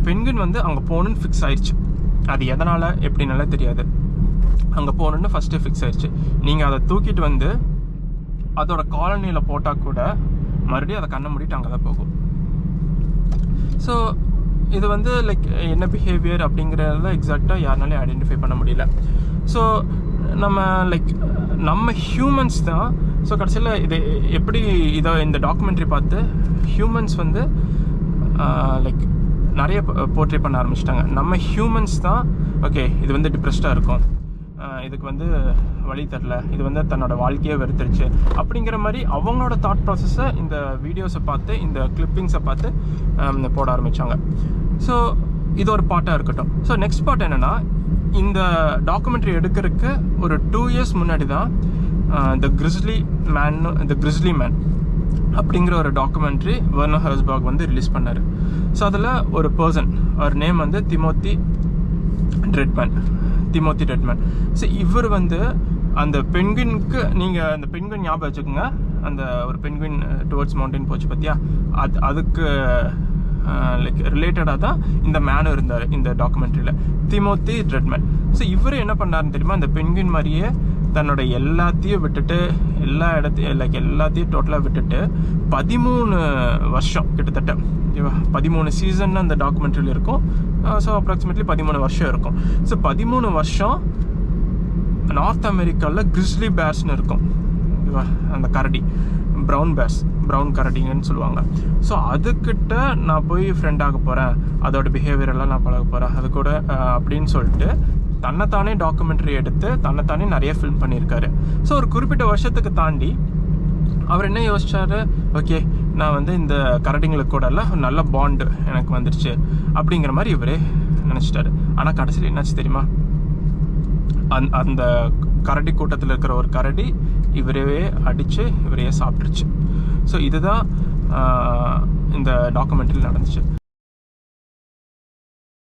Penguin வந்து அங்கே போகணுன்னு ஃபிக்ஸ் ஆயிடுச்சு. அது எதனால் எப்படின்னால தெரியாது. அங்கே போகணுன்னு ஃபஸ்ட்டு ஃபிக்ஸ் ஆயிடுச்சு. நீங்கள் அதை தூக்கிட்டு வந்து அதோட காலனியில் போட்டால் கூட மறுபடியும் அதை கண்ணை மூடிட்டு அங்கே தான் போகும். ஸோ இது வந்து லைக் என்ன பிஹேவியர் அப்படிங்கிறத எக்ஸாக்டாக யாருனாலையும் ஐடென்டிஃபை பண்ண முடியல. ஸோ நம்ம ஹியூமன்ஸ் தான். ஸோ கடைசியில் இது எப்படி இந்த டாக்குமெண்ட்ரி பார்த்து ஹியூமன்ஸ் வந்து லைக் நிறைய போர்ட்ரே பண்ண ஆரம்பிச்சிட்டாங்க. நம்ம ஹியூமன்ஸ் தான் ஓகே இது வந்து டிப்ரெஸ்டாக இருக்கும், இதுக்கு வந்து வழி தரல, இது வந்து தன்னோட வாழ்க்கையே வெறுத்துருச்சு அப்படிங்கிற மாதிரி அவங்களோட தாட் ப்ராசஸை இந்த வீடியோஸை பார்த்து, இந்த கிளிப்பிங்ஸை பார்த்து போட ஆரம்பித்தாங்க. ஸோ இது ஒரு பார்ட்டாக இருக்கட்டும். ஸோ நெக்ஸ்ட் பார்ட் என்னென்னா, இந்த டாக்குமெண்ட்ரி எடுக்கிறதுக்கு ஒரு 2 years முன்னாடி தான் த கிறிஸ்லி மேன் அப்படிங்கிற ஒரு டாக்குமெண்ட்ரி வெர்னர் ஹெர்ஸ்பர்க் வந்து ரிலீஸ் பண்ணார். ஸோ அதில் ஒரு பர்சன், அவர் நேம் வந்து திமோத்தி ட்ரெட்மேன். ஸோ இவர் வந்து அந்த பெண்குயினுக்கு, நீங்கள் அந்த பெண்குயின் ஞாபகம் வச்சுக்கோங்க, அந்த ஒரு பெண்குயின் டுவர்ட்ஸ் மவுண்டைன் போச்சு பார்த்தியா, அதுக்கு லைக் ரிலேட்டடாக தான் இந்த மேனும் இருந்தார் இந்த டாக்குமெண்ட்ரியில், திமோத்தி ட்ரெட்மேன். ஸோ இவர் என்ன பண்ணாருன்னு தெரியுமா, அந்த பெண்குயின் மாதிரியே தன்னோட எல்லாத்தையும் விட்டுட்டு, எல்லாத்தையும் டோட்டலாக விட்டுட்டு 13 வருஷம் கிட்டத்தட்ட 13 சீசன் அந்த டாக்குமெண்ட்ரியில் இருக்கும். ஸோ அப்ராக்சிமேட்லி 13 வருஷம் இருக்கும். ஸோ 13 வருஷம் நார்த் அமெரிக்காவில் கிறிஸ்லி பேர்ஸ்னு இருக்கும், அந்த கரடி, ப்ரௌன் கரடிங்கன்னு சொல்லுவாங்க. ஸோ அதுக்கிட்ட நான் போய் ஃப்ரெண்டாக போகிறேன், அதோட பிஹேவியரெல்லாம் நான் பழக போகிறேன் அது கூட அப்படின்னு சொல்லிட்டு தன்னைத்தானே டாக்குமெண்ட்ரி எடுத்து தன்னைத்தானே நிறைய ஃபில்ம் பண்ணியிருக்காரு. ஸோ ஒரு குறிப்பிட்ட வருஷத்துக்கு தாண்டி அவர் என்ன யோசிச்சாரு, ஓகே நான் வந்து இந்த கரடிங்களுக்கு கூட எல்லாம் நல்ல பாண்டு எனக்கு வந்துருச்சு அப்படிங்கிற மாதிரி இவரே நினச்சிட்டாரு. ஆனால் கடைசியில் என்னாச்சு தெரியுமா, அந்த கரடி கூட்டத்தில் இருக்கிற ஒரு கரடி இவரையே அடித்து இவரையே சாப்பிட்டுருச்சு. ஸோ இதுதான் இந்த டாக்குமெண்ட்ரியில் நடந்துச்சு.